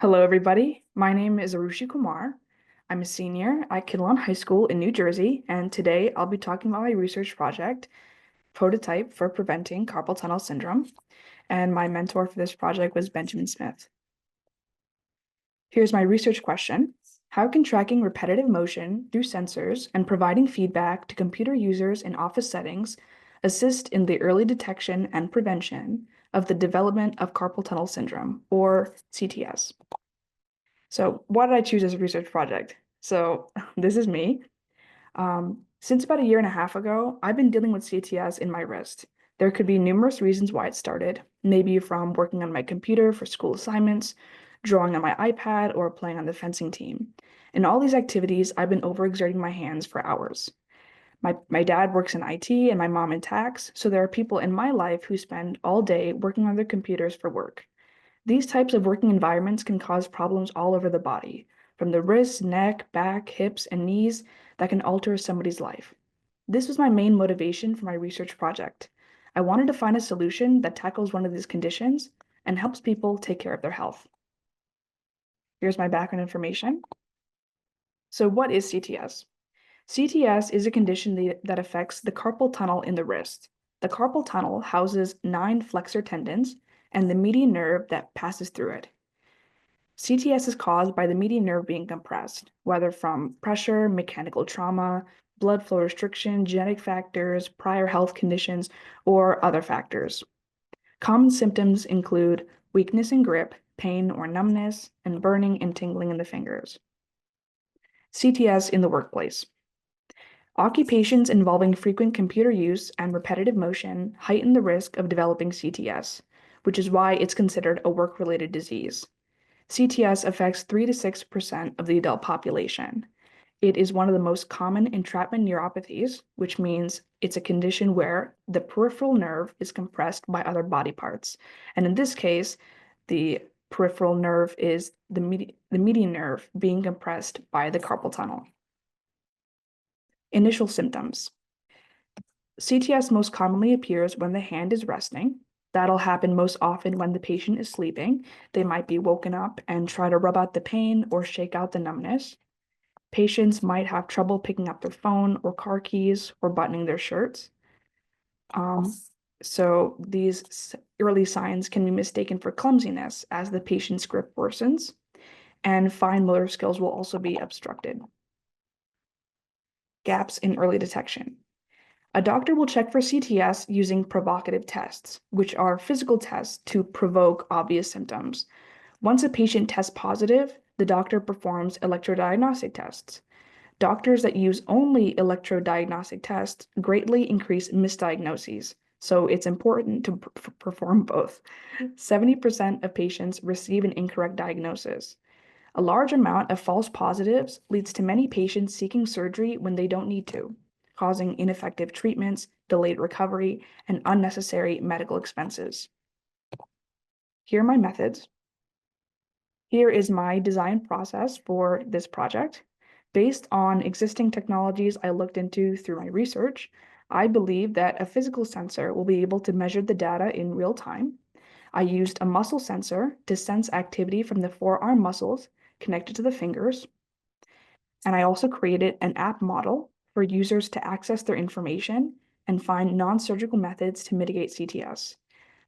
Hello, everybody. My name is Aarushi Kumar. I'm a senior at Kittleon High School in New Jersey, and today I'll be talking about my research project, Prototype for Preventing Carpal Tunnel Syndrome. And my mentor for this project was Benjamin Smith. Here's my research question. How can tracking repetitive motion through sensors and providing feedback to computer users in office settings assist in the early detection and prevention of the development of carpal tunnel syndrome, or CTS? So why did I choose this research project? So this is me. Since about a year and a half ago, I've been dealing with CTS in my wrist. There could be numerous reasons why it started, maybe from working on my computer for school assignments, drawing on my iPad, or playing on the fencing team. In all these activities, I've been overexerting my hands for hours. My dad works in IT and my mom in tax, so there are people in my life who spend all day working on their computers for work. These types of working environments can cause problems all over the body, from the wrists, neck, back, hips, and knees that can alter somebody's life. This was my main motivation for my research project. I wanted to find a solution that tackles one of these conditions and helps people take care of their health. Here's my background information. So what is CTS? CTS is a condition that affects the carpal tunnel in the wrist. The carpal tunnel houses 9 flexor tendons and the median nerve that passes through it. CTS is caused by the median nerve being compressed, whether from pressure, mechanical trauma, blood flow restriction, genetic factors, prior health conditions, or other factors. Common symptoms include weakness in grip, pain or numbness, and burning and tingling in the fingers. CTS in the workplace. Occupations involving frequent computer use and repetitive motion heighten the risk of developing CTS, which is why it's considered a work-related disease. CTS affects 3 to 6% of the adult population. It is one of the most common entrapment neuropathies, which means it's a condition where the peripheral nerve is compressed by other body parts. And in this case, the peripheral nerve is the median nerve being compressed by the carpal tunnel. Initial symptoms. CTS most commonly appears when the hand is resting. That'll happen most often when the patient is sleeping. They might be woken up and try to rub out the pain or shake out the numbness. Patients might have trouble picking up their phone or car keys or buttoning their shirts. So these early signs can be mistaken for clumsiness as the patient's grip worsens, and fine motor skills will also be obstructed. Gaps in early detection. A doctor will check for CTS using provocative tests, which are physical tests to provoke obvious symptoms. Once a patient tests positive, the doctor performs electrodiagnostic tests. Doctors that use only electrodiagnostic tests greatly increase misdiagnoses, so it's important to perform both. 70% of patients receive an incorrect diagnosis. A large amount of false positives leads to many patients seeking surgery when they don't need to, causing ineffective treatments, delayed recovery, and unnecessary medical expenses. Here are my methods. Here is my design process for this project. Based on existing technologies I looked into through my research, I believe that a physical sensor will be able to measure the data in real time. I used a muscle sensor to sense activity from the forearm muscles connected to the fingers. And I also created an app model for users to access their information and find non-surgical methods to mitigate CTS.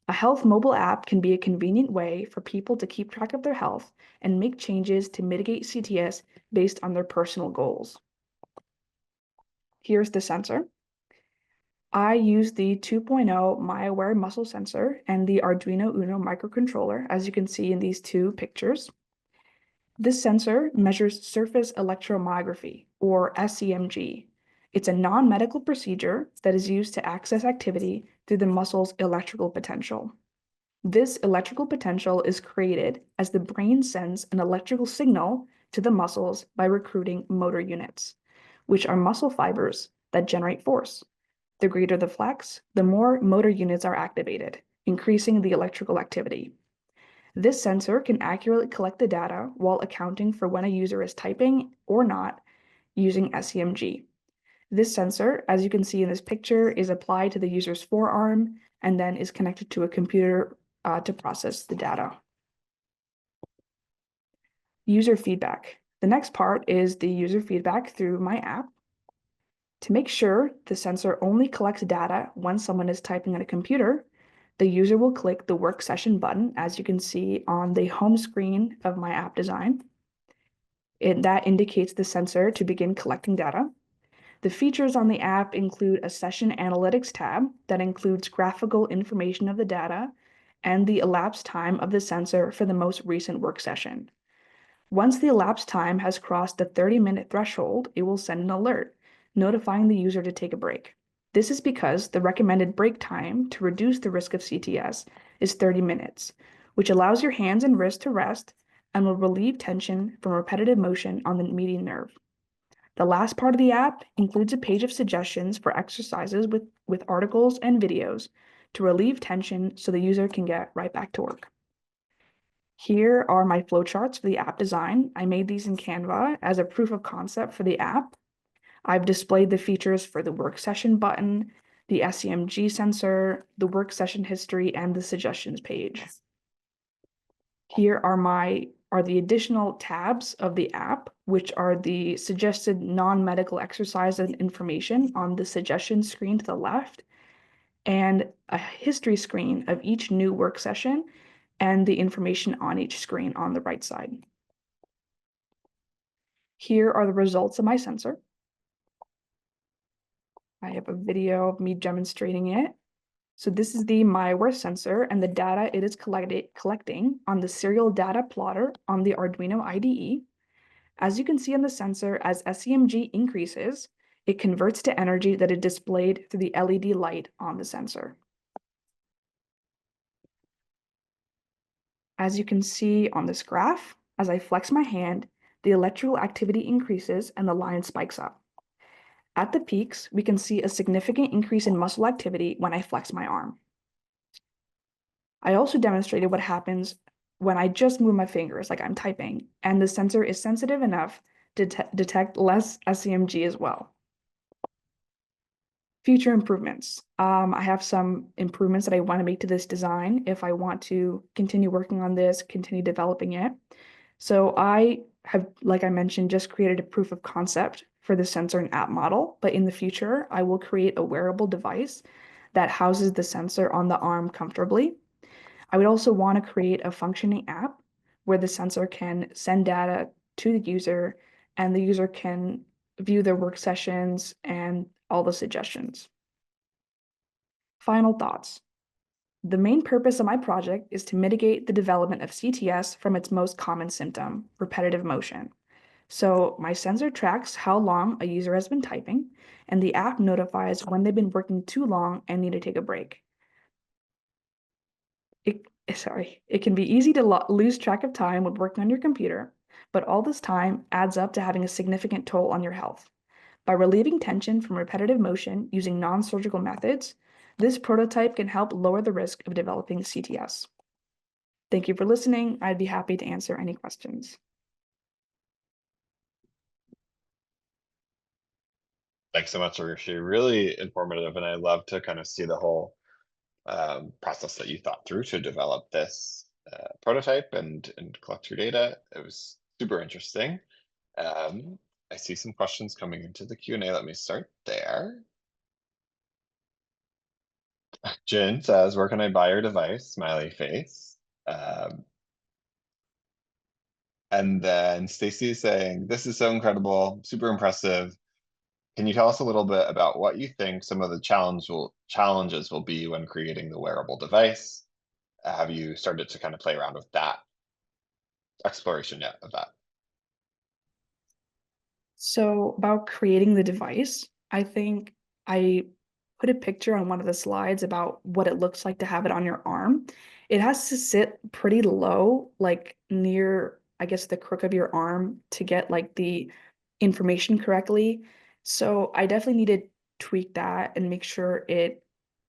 A health mobile app can be a convenient way for people to keep track of their health and make changes to mitigate CTS based on their personal goals. Here's the sensor. I use the 2.0 MyAware muscle sensor and the Arduino Uno microcontroller, as you can see in these two pictures. This sensor measures surface electromyography, or SEMG. It's a non-medical procedure that is used to access activity through the muscle's electrical potential. This electrical potential is created as the brain sends an electrical signal to the muscles by recruiting motor units, which are muscle fibers that generate force. The greater the flex, the more motor units are activated, increasing the electrical activity. This sensor can accurately collect the data while accounting for when a user is typing or not using SEMG. This sensor, as you can see in this picture, is applied to the user's forearm and then is connected to a computer to process the data. User feedback. The next part is the user feedback through my app. To make sure the sensor only collects data when someone is typing on a computer, the user will click the work session button, as you can see on the home screen of my app design. That indicates the sensor to begin collecting data. The features on the app include a session analytics tab that includes graphical information of the data and the elapsed time of the sensor for the most recent work session. Once the elapsed time has crossed the 30-minute threshold, it will send an alert, notifying the user to take a break. This is because the recommended break time to reduce the risk of CTS is 30 minutes, which allows your hands and wrists to rest and will relieve tension from repetitive motion on the median nerve. The last part of the app includes a page of suggestions for exercises with articles and videos to relieve tension so the user can get right back to work. Here are my flowcharts for the app design. I made these in Canva as a proof of concept for the app. I've displayed the features for the work session button, the SEMG sensor, the work session history, and the suggestions page. Here are the additional tabs of the app, which are the suggested non-medical exercise and information on the suggestions screen to the left, and a history screen of each new work session and the information on each screen on the right side. Here are the results of my sensor. I have a video of me demonstrating it. So this is the MyWare sensor and the data it is collecting on the serial data plotter on the Arduino IDE. As you can see on the sensor, as SEMG increases, it converts to energy that is displayed through the LED light on the sensor. As you can see on this graph, as I flex my hand, the electrical activity increases and the line spikes up. At the peaks, we can see a significant increase in muscle activity when I flex my arm. I also demonstrated what happens when I just move my fingers like I'm typing, and the sensor is sensitive enough to detect less SEMG as well. Future improvements. I have some improvements that I want to make to this design if I want to continue working on this, continue developing it. So I have, like I mentioned, just created a proof of concept for the sensor and app model, but in the future, I will create a wearable device that houses the sensor on the arm comfortably. I would also want to create a functioning app where the sensor can send data to the user and the user can view their work sessions and all the suggestions. Final thoughts. The main purpose of my project is to mitigate the development of CTS from its most common symptom, repetitive motion. So my sensor tracks how long a user has been typing, and the app notifies when they've been working too long and need to take a break. It can be easy to lose track of time when working on your computer, but all this time adds up to having a significant toll on your health. By relieving tension from repetitive motion using non-surgical methods, this prototype can help lower the risk of developing CTS. Thank you for listening. I'd be happy to answer any questions. Thanks so much, Aarushi. Really informative, and I love to kind of see the whole process that you thought through to develop this prototype and collect your data. It was super interesting. I see some questions coming into the Q&A. Let me start there. Jin says, where can I buy your device? Smiley face. And then Stacy is saying, this is so incredible, super impressive. Can you tell us a little bit about what you think some of the challenges will be when creating the wearable device? Have you started to kind of play around with that exploration yet of that? So about creating the device, I think I put a picture on one of the slides about what it looks like to have it on your arm. It has to sit pretty low, like near, I guess, the crook of your arm to get like the information correctly. So I definitely need to tweak that and make sure it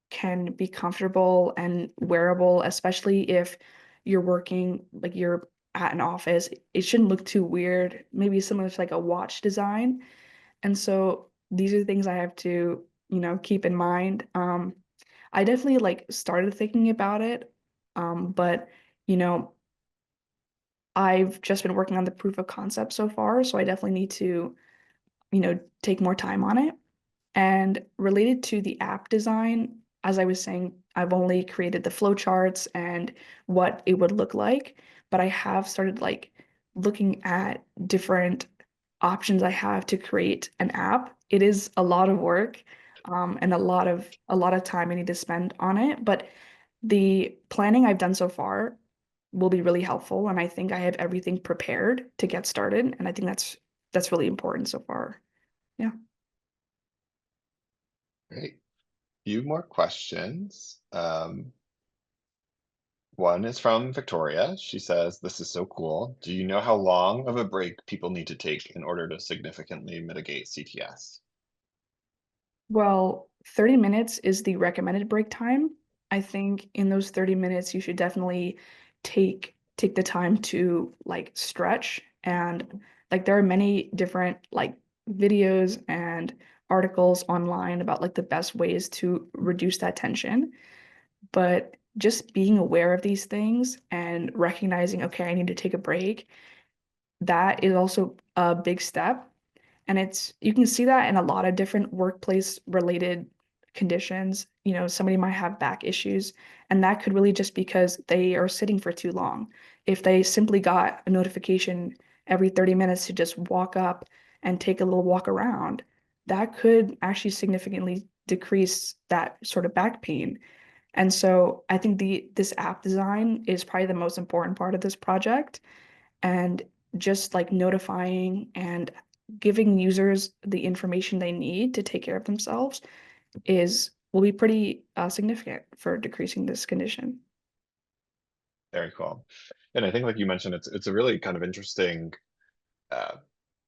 can be comfortable and wearable, especially if you're working, like you're at an office. It shouldn't look too weird, maybe similar to like a watch design. And so these are things I have to, keep in mind. I definitely like started thinking about it, but you know, I've just been working on the proof of concept so far, so I definitely need to, take more time on it. And related to the app design, as I was saying, I've only created the flowcharts and what it would look like, but I have started like looking at different options I have to create an app. It is a lot of work, and a lot of time I need to spend on it, but the planning I've done so far will be really helpful, and I think I have everything prepared to get started, and I think that's really important so far. Yeah. Great. Few more questions. One is from Victoria. She says, "This is so cool. Do you know how long of a break people need to take in order to significantly mitigate CTS?" Well, 30 minutes is the recommended break time. I think in those 30 minutes you should definitely take the time to like stretch, and like there are many different like videos and articles online about like the best ways to reduce that tension. But just being aware of these things and recognizing, okay, I need to take a break, that is also a big step. And you can see that in a lot of different workplace related conditions. Somebody might have back issues, and that could really just because they are sitting for too long. If they simply got a notification every 30 minutes to just walk up and take a little walk around, that could actually significantly decrease that sort of back pain. And so I think this app design is probably the most important part of this project, and just like notifying and giving users the information they need to take care of themselves is will be pretty significant for decreasing this condition. Very cool. And I think, like you mentioned, it's a really kind of interesting uh,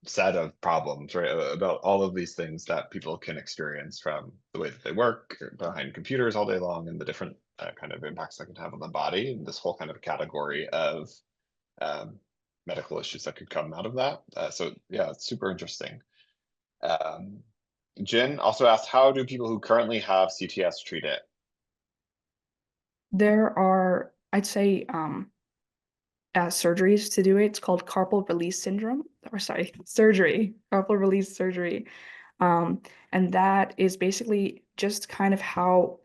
set of problems, right? About all of these things that people can experience from the way that they work behind computers all day long, and the different kind of impacts that can have on the body, and this whole kind of category of um, medical issues that could come out of that. So yeah, it's super interesting. Um, Jin also asked, how do people who currently have CTS treat it? There are, I'd say, surgeries to do it. It's called carpal release syndrome, or sorry, surgery, carpal release surgery. Um, and that is basically just kind of how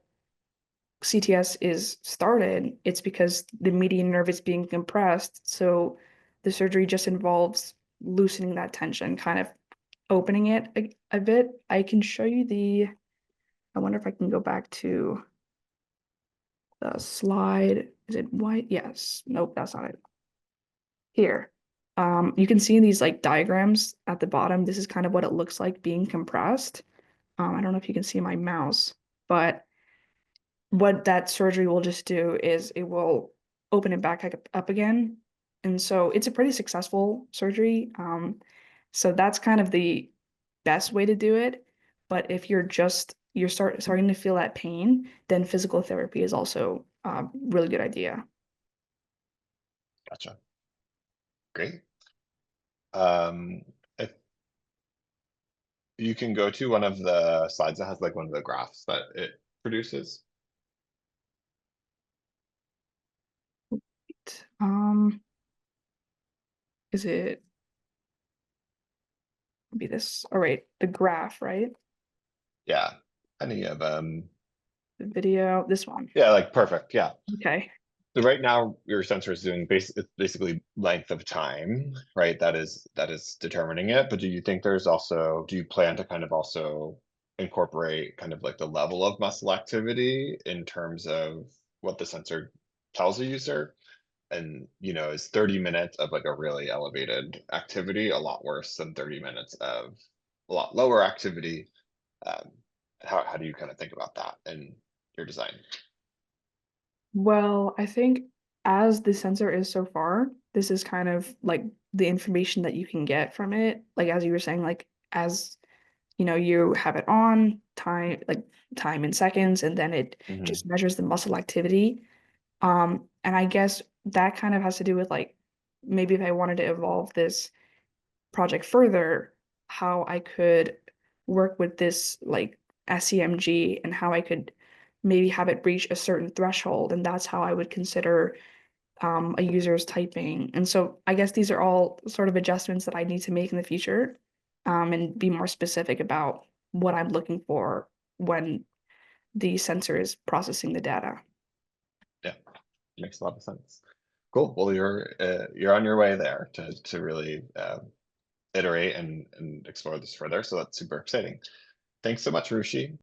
CTS is started. It's because the median nerve is being compressed. So the surgery just involves loosening that tension, kind of opening it a bit. I can show you I wonder if I can go back to the slide. Is it white? Yes. Nope, that's not it. Here. You can see in these like diagrams at the bottom, this is kind of what it looks like being compressed. I don't know if you can see my mouse, but what that surgery will just do is it will open it back up again. And so it's a pretty successful surgery. So that's kind of the best way to do it. But if you're starting to feel that pain, then physical therapy is also a really good idea. Gotcha. Great. Um, if you can go to one of the slides that has like one of the graphs that it produces. Um, is it be this? All right, the graph, right? Yeah, any of them. The video, this one. Yeah, like perfect. Yeah. Okay. So right now your sensor is doing it's basically length of time, right? That is determining it. But do you think do you plan to kind of also incorporate kind of like the level of muscle activity in terms of what the sensor tells the user? And is 30 minutes of like a really elevated activity a lot worse than 30 minutes of a lot lower activity? Um, how do you kind of think about that in your design? Well, I think as the sensor is so far, this is kind of like the information that you can get from it. Like as you were saying, like as you have it on time in seconds, and then it Hmm. just measures the muscle activity. And I guess that kind of has to do with like maybe if I wanted to evolve this project further, how I could work with this like SEMG and how I could maybe have it reach a certain threshold. And that's how I would consider a user is typing. And so I guess these are all sort of adjustments that I need to make in the future, and be more specific about what I'm looking for when the sensor is processing the data. Yeah, makes a lot of sense. Cool. Well, you're on your way there to really iterate and explore this further. So that's super exciting. Thanks so much, Rushi.